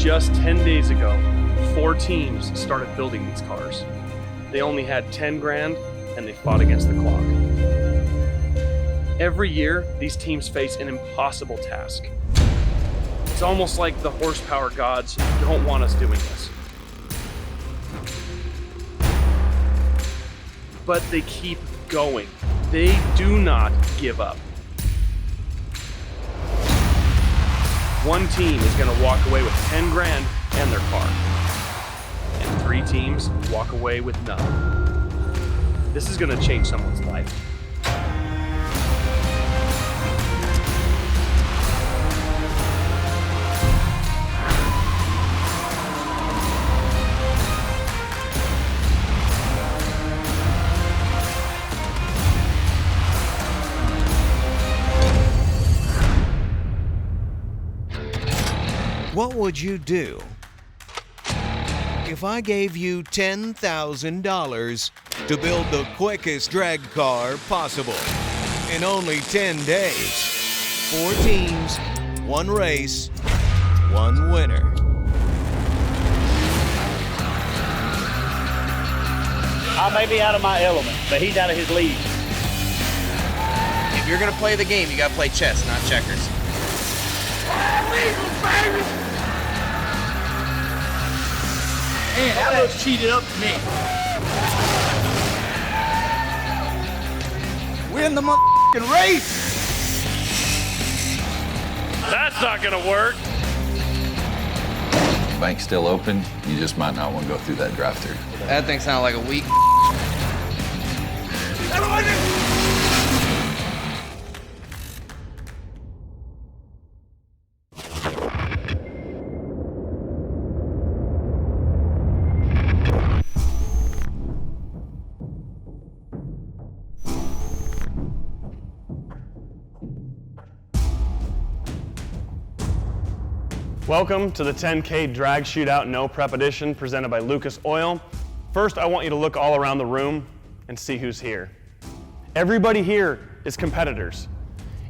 Just 10 days ago, 4 teams started building these cars. They only had 10 grand and they fought against the clock. Every year, these teams face an impossible task. It's almost like the horsepower gods don't want us doing this. But they keep going. They do not give up. One team is going to walk away with 10 grand and their car. And 3 teams walk away with none. This is going to change someone's life. What would you do if I gave you $10,000 to build the quickest drag car possible in only 10 days? 4 teams, 1 race, 1 winner. I may be out of my element, but he's out of his league. If you're gonna play the game, you gotta play chess, not checkers. Man, that looks cheated up to me. Win the motherfucking race! That's not gonna work. Bank's still open. You just might not want to go through that drive-thru. That thing sounded like a weak. Welcome to the 10K Drag Shootout No Prep Edition presented by Lucas Oil. First, I want you to look all around the room and see who's here. Everybody here is competitors.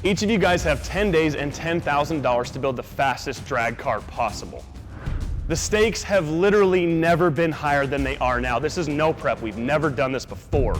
Each of you guys have 10 days and $10,000 to build the fastest drag car possible. The stakes have literally never been higher than they are now. This is no prep. We've never done this before.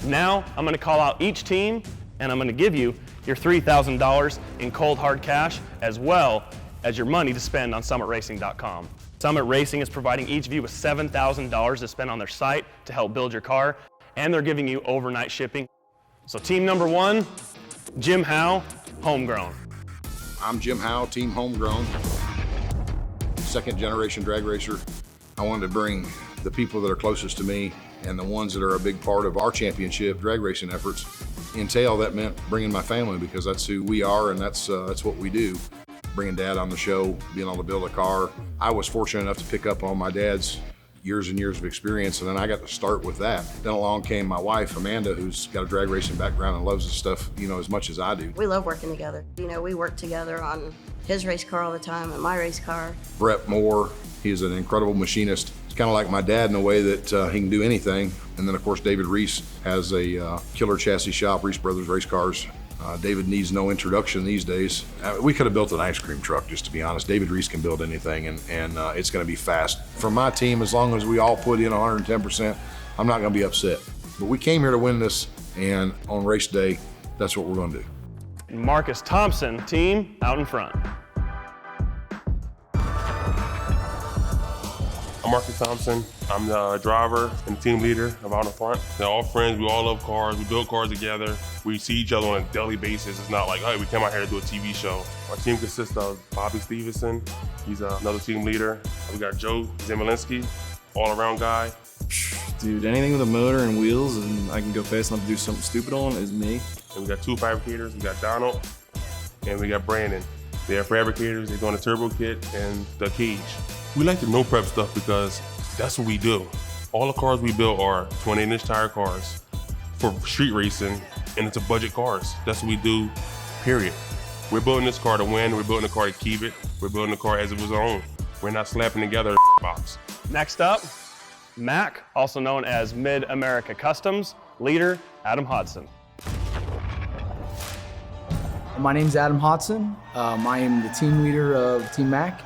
Now, I'm going to call out each team and I'm going to give you your $3,000 in cold hard cash as well as your money to spend on summitracing.com. Summit Racing is providing each of you with $7,000 to spend on their site to help build your car, and they're giving you overnight shipping. So team number 1, Jim Howe, homegrown. I'm Jim Howe, team homegrown, 2nd generation drag racer. I wanted to bring the people that are closest to me and the ones that are a big part of our championship drag racing efforts. In tail, that meant bringing my family because that's who we are and that's what we do. Bringing Dad on the show, being able to build a car. I was fortunate enough to pick up on my dad's years and years of experience, and then I got to start with that. Then along came my wife, Amanda, who's got a drag racing background and loves this stuff, as much as I do. We love working together. We work together on his race car all the time and my race car. Brett Moore, he's an incredible machinist. It's kind of like my dad in a way that he can do anything. And then of course, David Reese has a killer chassis shop, Reese Brothers Race Cars. David needs no introduction these days. We could have built an ice cream truck, just to be honest. David Reese can build anything, and it's going to be fast. For my team, as long as we all put in 110%, I'm not going to be upset. But we came here to win this, and on race day, that's what we're going to do. Marcus Thompson, team out in front. I'm Marcus Thompson. I'm the driver and the team leader of Out in Front. They're all friends, we all love cars, we build cars together. We see each other on a daily basis. It's not like, hey, we came out here to do a TV show. Our team consists of Bobby Stevenson, he's another team leader. We got Joe Zemelinsky, all-around guy. Dude, anything with a motor and wheels and I can go fast enough to do something stupid on is me. And we got 2 fabricators, we got Donald and we got Brandon. They're fabricators, they're doing the turbo kit and the cage. We like the no prep stuff because that's what we do. All the cars we build are 28-inch tire cars for street racing, and it's a budget cars. That's what we do, period. We're building this car to win, we're building the car to keep it, we're building the car as it was our own. We're not slapping together a box. Next up, Mac, also known as Mid-America Customs, leader Adam Hodson. My name's Adam Hodson. I am the team leader of Team Mac.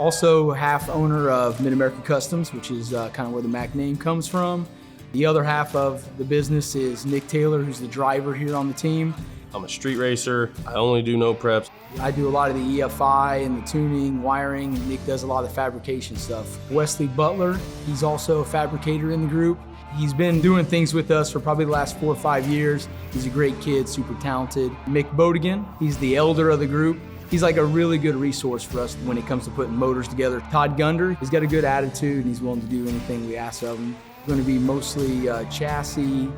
Also half owner of Mid-America Customs, which is kind of where the Mac name comes from. The other half of the business is Nick Taylor, who's the driver here on the team. I'm a street racer. I only do no preps. I do a lot of the EFI and the tuning, wiring. Nick does a lot of the fabrication stuff. Wesley Butler, he's also a fabricator in the group. He's been doing things with us for probably the last 4 or 5 years. He's a great kid, super talented. Mick Bodigan, he's the elder of the group. He's like a really good resource for us when it comes to putting motors together. Todd Gunder, he's got a good attitude and he's willing to do anything we ask of him. It's going to be mostly chassis,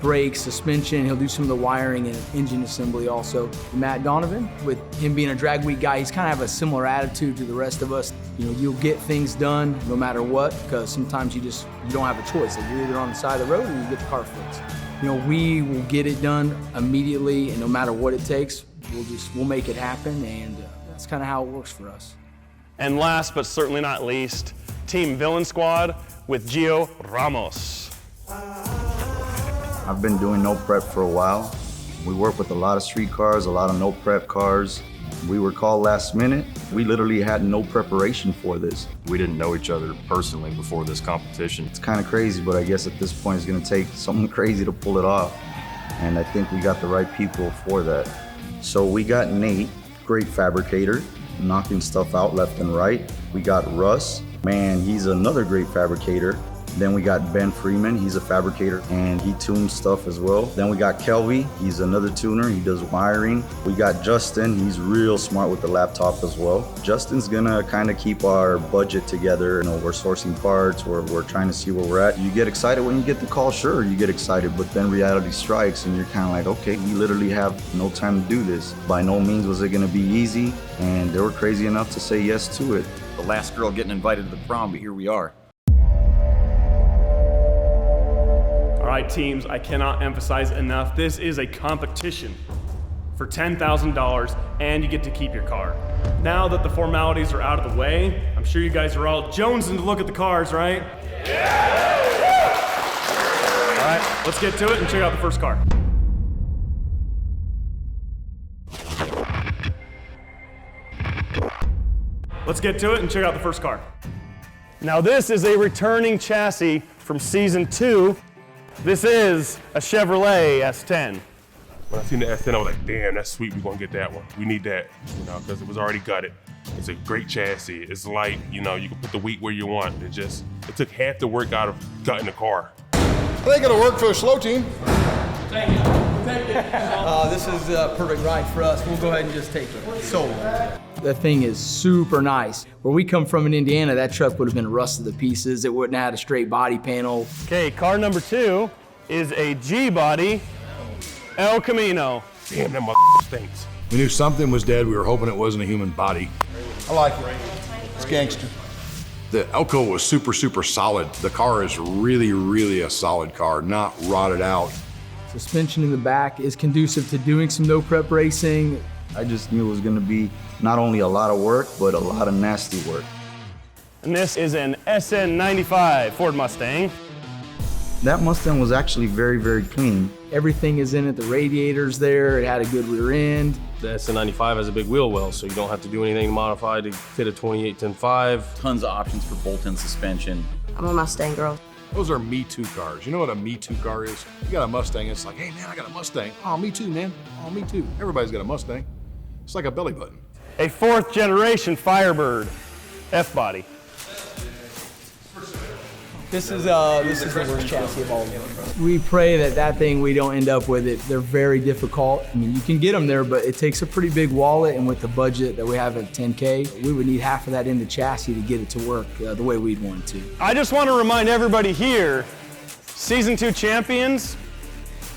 brakes, suspension. He'll do some of the wiring and engine assembly also. Matt Donovan, with him being a drag week guy, he's kind of have a similar attitude to the rest of us. You know, you'll get things done no matter what, because sometimes you don't have a choice. Like, you're either on the side of the road or you get the car fixed. You know, we will get it done immediately, and no matter what it takes, we'll make it happen, and that's kind of how it works for us. And last but certainly not least, Team Villain Squad with Gio Ramos. I've been doing no prep for a while. We work with a lot of street cars, a lot of no prep cars. We were called last minute. We literally had no preparation for this. We didn't know each other personally before this competition. It's kind of crazy, but I guess at this point it's gonna take something crazy to pull it off. And I think we got the right people for that. So we got Nate, great fabricator, knocking stuff out left and right. We got Russ, man, he's another great fabricator. Then we got Ben Freeman, he's a fabricator and he tunes stuff as well. Then we got Kelby, he's another tuner, he does wiring. We got Justin, he's real smart with the laptop as well. Justin's gonna kind of keep our budget together. You know, we're sourcing parts, we're trying to see where we're at. You get excited when you get the call, sure, you get excited, but then reality strikes and you're kind of like, okay, we literally have no time to do this. By no means was it gonna be easy, and they were crazy enough to say yes to it. The last girl getting invited to the prom, but here we are. All right, teams, I cannot emphasize enough, this is a competition for $10,000 and you get to keep your car. Now that the formalities are out of the way, I'm sure you guys are all jonesing to look at the cars, right? Yeah! All right, let's get to it and check out the first car. Let's get to it and check out the first car. Now this is a returning chassis from season 2. This is a Chevrolet S10. When I seen the S10, I was like, damn, that's sweet, we're gonna get that one. We need that, you know, because it was already gutted. It's a great chassis, it's light, you know, you can put the weight where you want. It took half the work out of gutting the car. I think it'll work for a slow team. Thank you. Thank you. This is a perfect ride for us. We'll go ahead and just take it. Sold. That thing is super nice. Where we come from in Indiana, that truck would have been rusted to pieces. It wouldn't have had a straight body panel. Okay, car number 2 is a G-body El Camino. Damn, that stinks. We knew something was dead. We were hoping it wasn't a human body. I like it. It's gangster. The Elko was super, super solid. The car is really, really a solid car, not rotted out. Suspension in the back is conducive to doing some no-prep racing. I just knew it was gonna be not only a lot of work, but a lot of nasty work. And this is an SN95 Ford Mustang. That Mustang was actually very, very clean. Everything is in it, the radiator's there, it had a good rear end. The SN95 has a big wheel well, so you don't have to do anything modified to fit a 28-10-5. Tons of options for bolt-in suspension. I'm a Mustang girl. Those are Me Too cars. You know what a Me Too car is? You got a Mustang, it's like, hey man, I got a Mustang. Oh, me too, man. Oh, me too. Everybody's got a Mustang. It's like a belly button. A 4th generation Firebird F-body. This is the worst chassis of all of them. We pray that thing, we don't end up with it. They're very difficult. I mean, you can get them there, but it takes a pretty big wallet, and with the budget that we have at 10K, we would need half of that in the chassis to get it to work the way we'd want it to. I just want to remind everybody here, season 2 champions,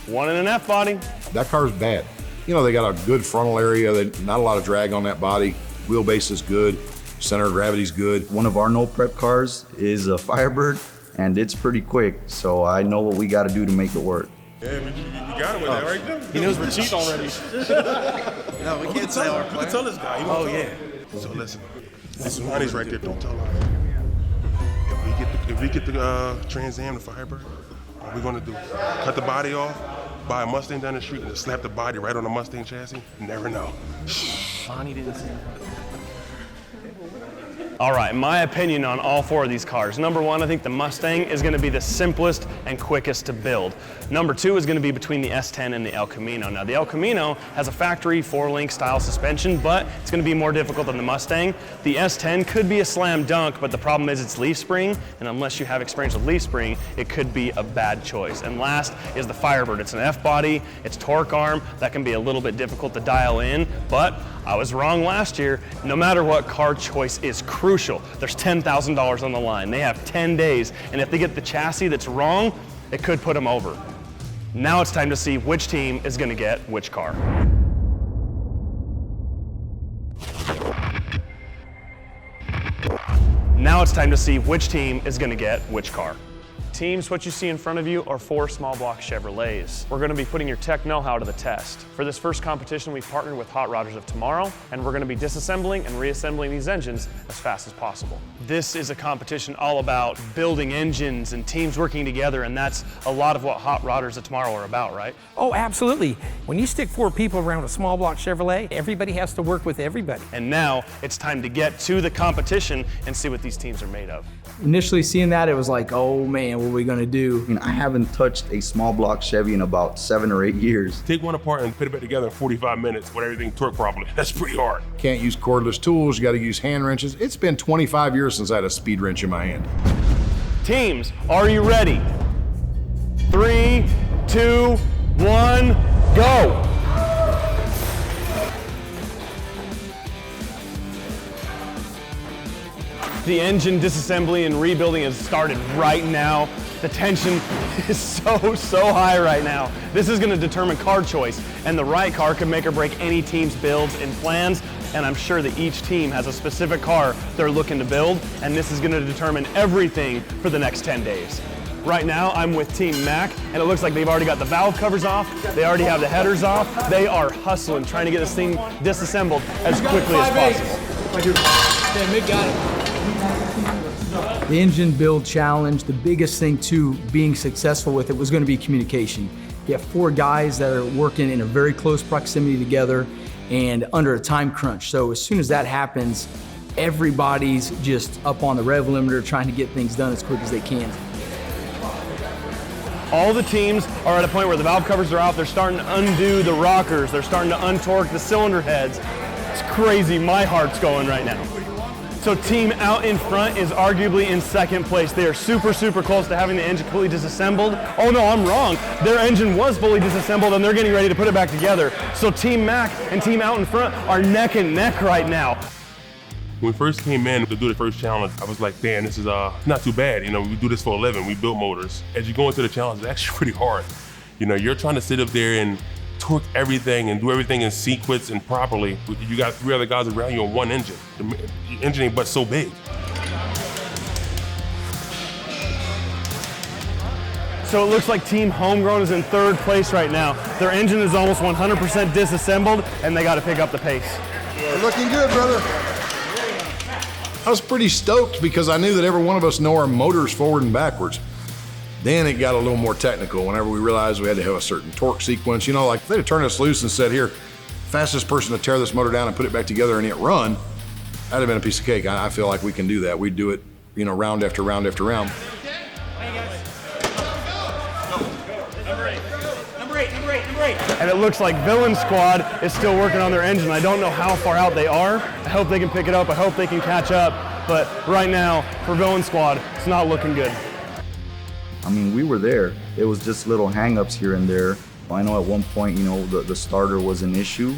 won in an F-body. That car's bad. You know, they got a good frontal area, not a lot of drag on that body. Wheelbase is good, center of gravity's good. One of our no prep cars is a Firebird, and it's pretty quick, so I know what we got to do to make it work. Yeah, but you got it with that right there. He knows we're cheating already. No, we can't tell him. We can tell this guy. Oh, yeah. So listen, this money's right there. Don't tell him. If we get the Trans Am, the Firebird, what we're gonna do? Cut the body off, buy a Mustang down the street, and just slap the body right on the Mustang chassis? You never know. Bonnie didn't say All right, my opinion on all 4 of these cars. Number 1, I think the Mustang is going to be the simplest and quickest to build. Number 2 is going to be between the S10 and the El Camino. Now, the El Camino has a factory 4-link style suspension, but it's going to be more difficult than the Mustang. The S10 could be a slam dunk, but the problem is it's leaf spring, and unless you have experience with leaf spring, it could be a bad choice. And last is the Firebird. It's an F-body, it's torque arm. That can be a little bit difficult to dial in, but I was wrong last year. No matter what, car choice is crucial. There's $10,000 on the line. They have 10 days, and if they get the chassis that's wrong, it could put them over. Now it's time to see which team is going to get which car. Now it's time to see which team is going to get which car. Teams, what you see in front of you are 4 small block Chevrolets. We're going to be putting your tech know-how to the test. For this first competition, we partnered with Hot Rodders of Tomorrow, and we're going to be disassembling and reassembling these engines as fast as possible. This is a competition all about building engines and teams working together, and that's a lot of what Hot Rodders of Tomorrow are about, right? Oh, absolutely. When you stick 4 people around a small block Chevrolet, everybody has to work with everybody. And now it's time to get to the competition and see what these teams are made of. Initially seeing that, it was like, oh man, what are we gonna do? I mean, I haven't touched a small block Chevy in about 7 or 8 years. Take one apart and put it back together in 45 minutes with everything torqued properly. That's pretty hard. Can't use cordless tools, you gotta use hand wrenches. It's been 25 years since I had a speed wrench in my hand. Teams, are you ready? 3, 2, 1, go! The engine disassembly and rebuilding has started right now. The tension is so high right now. This is going to determine car choice, and the right car can make or break any team's builds and plans, and I'm sure that each team has a specific car they're looking to build, and this is going to determine everything for the next 10 days. Right now, I'm with Team Mac, and it looks like they've already got the valve covers off, they already have the headers off, they are hustling, trying to get this thing disassembled as quickly as possible. Yeah, Mick got it. The engine build challenge, the biggest thing to being successful with it was going to be communication. You have 4 guys that are working in a very close proximity together and under a time crunch. So as soon as that happens, everybody's just up on the rev limiter trying to get things done as quick as they can. All the teams are at a point where the valve covers are off, they're starting to undo the rockers, they're starting to untorque the cylinder heads. It's crazy, my heart's going right now. So team out in front is arguably in second place. They are super close to having the engine completely disassembled. Oh no, I'm wrong. Their engine was fully disassembled and they're getting ready to put it back together. So Team Mac and team out in front are neck and neck right now. When we first came in to do the first challenge, I was like, damn, this is not too bad. You know, we do this for a living, we build motors. As you go into the challenge, it's actually pretty hard. You know, you're trying to sit up there and torque everything and do everything in sequence and properly. You got 3 other guys around you on one engine. The engine ain't but so big. So it looks like Team Homegrown is in 3rd place right now. Their engine is almost 100% disassembled and they got to pick up the pace. You're looking good, brother. I was pretty stoked because I knew that every one of us know our motors forward and backwards. Then it got a little more technical whenever we realized we had to have a certain torque sequence. You know, like if they'd have turned us loose and said, here, fastest person to tear this motor down and put it back together and it run, that'd have been a piece of cake. I feel like we can do that. We'd do it, you know, round after round after round. Number eight. And it looks like Villain Squad is still working on their engine. I don't know how far out they are. I hope they can pick it up. I hope they can catch up. But right now, for Villain Squad, it's not looking good. I mean, we were there. It was just little hang-ups here and there. I know at one point, you know, the starter was an issue.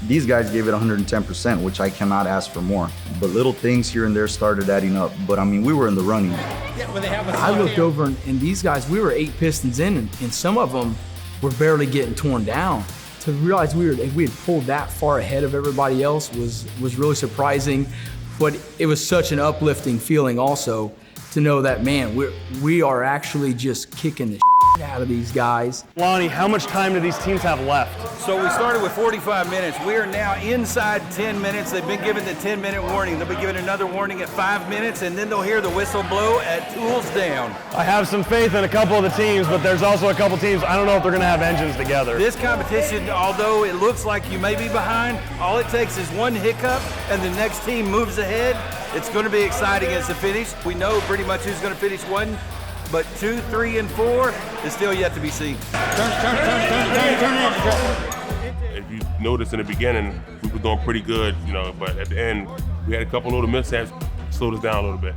These guys gave it 110%, which I cannot ask for more. But little things here and there started adding up. But I mean, we were in the running. I looked over and these guys, we were 8 pistons in and some of them were barely getting torn down. To realize we had pulled that far ahead of everybody else was really surprising. But it was such an uplifting feeling also to know that, man, we are actually just kicking the out of these guys. Lonnie, how much time do these teams have left? So we started with 45 minutes. We are now inside 10 minutes. They've been given the 10-minute warning. They'll be given another warning at 5 minutes, and then they'll hear the whistle blow at tools down. I have some faith in a couple of the teams, but there's also a couple teams, I don't know if they're going to have engines together. This competition, although it looks like you may be behind, all it takes is one hiccup, and the next team moves ahead. It's going to be exciting as the finish. We know pretty much who's going to finish one, but 2, 3, and 4 is still yet to be seen. If you noticed in the beginning, we were doing pretty good, but at the end, we had a couple little mishaps, slowed us down a little bit.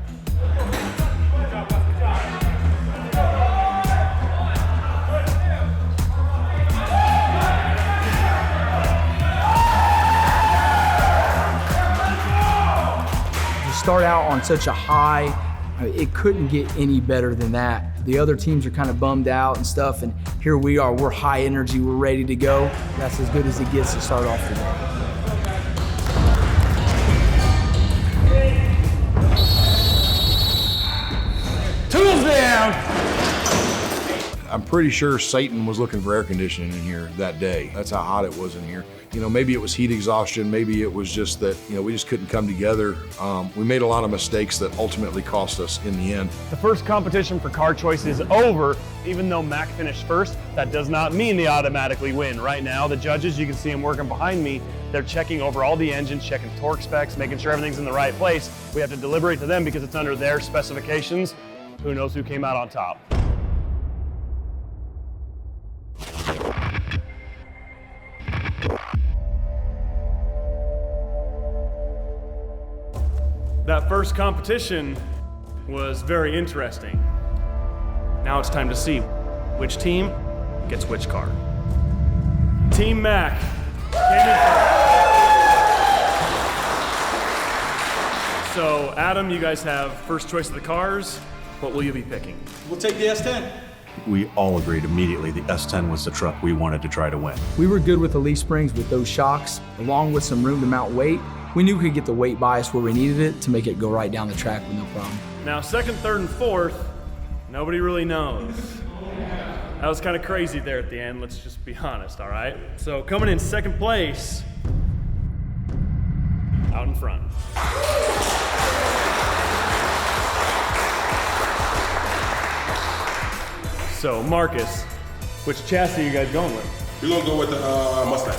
You start out on such a high, it couldn't get any better than that. The other teams are kind of bummed out and stuff, and here we are, we're high energy, we're ready to go. That's as good as it gets to start off the day. Tools down! I'm pretty sure Satan was looking for air conditioning in here that day. That's how hot it was in here. Maybe it was heat exhaustion, maybe it was just that, we just couldn't come together. We made a lot of mistakes that ultimately cost us in the end. The first competition for car choice is over. Even though Mac finished first, that does not mean they automatically win. Right now, the judges, you can see them working behind me. They're checking over all the engines, checking torque specs, making sure everything's in the right place. We have to deliberate to them because it's under their specifications. Who knows who came out on top? That first competition was very interesting. Now it's time to see which team gets which car. Team Mac came in first. So Adam, you guys have first choice of the cars. What will you be picking? We'll take the S10. We all agreed immediately the S10 was the truck we wanted to try to win. We were good with the leaf springs with those shocks, along with some room to mount weight. We knew we could get the weight bias where we needed it to make it go right down the track with no problem. Now, second, third, and fourth, nobody really knows. That was kind of crazy there at the end, let's just be honest, all right? So coming in second place, out in front. So, Marcus, which chassis are you guys going with? We're going to go with the Mustang.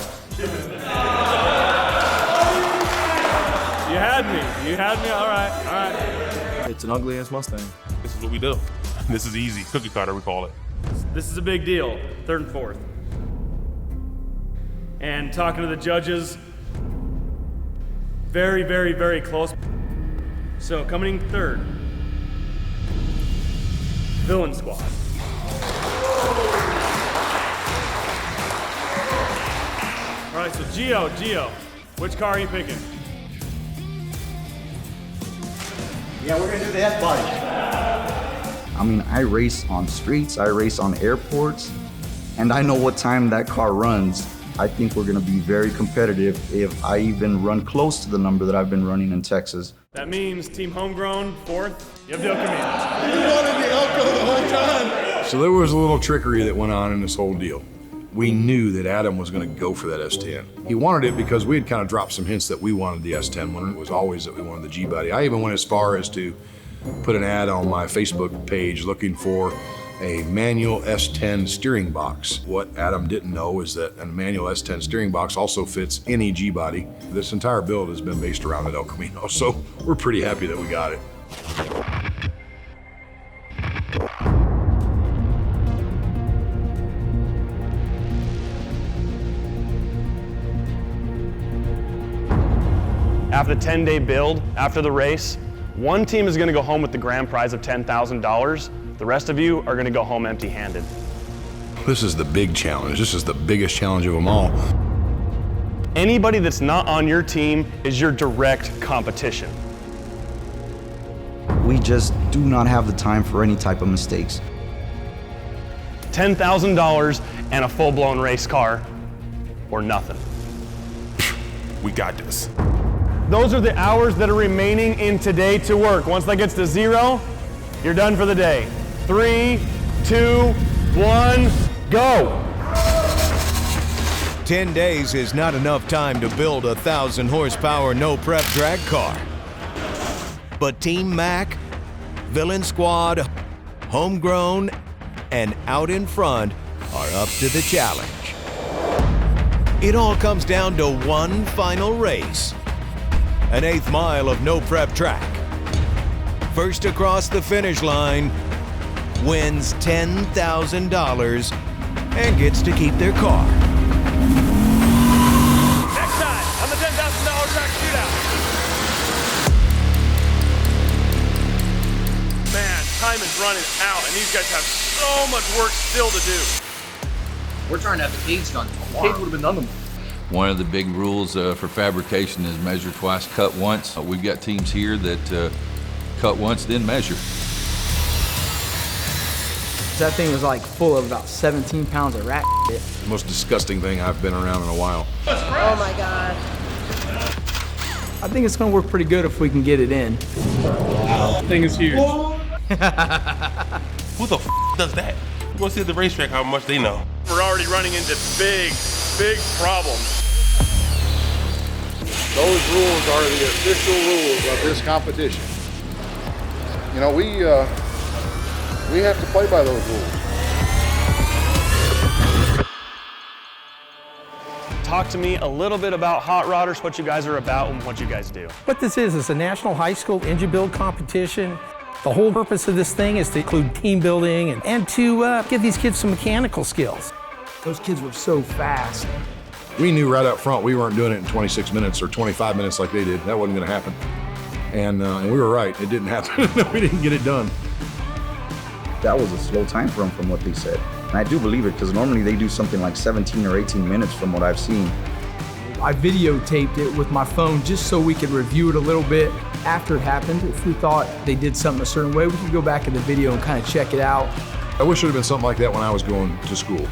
You had me, all right. It's an ugly-ass Mustang. This is what we do. This is easy, cookie cutter we call it. This is a big deal, third and fourth. And talking to the judges, very, very, very close. So coming in third, Villain Squad. All right, so Gio, which car are you picking? Yeah, we're gonna do the F-body. I race on streets, I race on airports, and I know what time that car runs. I think we're gonna be very competitive if I even run close to the number that I've been running in Texas. That means Team Homegrown, fourth, you have the El Camino. You wanted the Elko the whole time. So there was a little trickery that went on in this whole deal. We knew that Adam was going to go for that S10. He wanted it because we had kind of dropped some hints that we wanted the S10 when it was always that we wanted the G-Body. I even went as far as to put an ad on my Facebook page looking for a manual S10 steering box. What Adam didn't know is that a manual S10 steering box also fits any G-Body. This entire build has been based around the El Camino, so we're pretty happy that we got it. After the 10-day build, after the race, one team is going to go home with the grand prize of $10,000. The rest of you are going to go home empty-handed. This is the big challenge. This is the biggest challenge of them all. Anybody that's not on your team is your direct competition. We just do not have the time for any type of mistakes. $10,000 and a full-blown race car, or nothing. We got this. Those are the hours that are remaining in today to work. Once that gets to 0, you're done for the day. 3, 2, 1, go! 10 days is not enough time to build a 1,000 horsepower no prep drag car. But Team Mac, Villain Squad, Homegrown, and Out in Front are up to the challenge. It all comes down to one final race, an 1/8 mile of no prep track. First across the finish line wins $10,000 and gets to keep their car. Next time on the $10,000 track shootout. Man, time is running out, and these guys have so much work still to do. We're trying to have the cage done tomorrow. Cage would have been done tomorrow. One of the big rules for fabrication is measure twice, cut once. We've got teams here that cut once, then measure. That thing was like full of about 17 pounds of rat shit. Most disgusting thing I've been around in a while. Oh my God. I think it's gonna work pretty good if we can get it in. Wow, thing is huge. Who the does that? We're gonna see at the racetrack how much they know. We're already running into big problems. Those rules are the official rules of this competition. You know, we have to play by those rules. Talk to me a little bit about Hot Rodders, what you guys are about and what you guys do. What this is a national high school engine build competition. The whole purpose of this thing is to include team building and to give these kids some mechanical skills. Those kids were so fast. We knew right up front we weren't doing it in 26 minutes or 25 minutes like they did. That wasn't going to happen. And we were right. It didn't happen. We didn't get it done. That was a slow time for them from what they said. And I do believe it because normally they do something like 17 or 18 minutes from what I've seen. I videotaped it with my phone just so we could review it a little bit after it happened. If we thought they did something a certain way, we could go back in the video and kind of check it out. I wish it would have been something like that when I was going to school.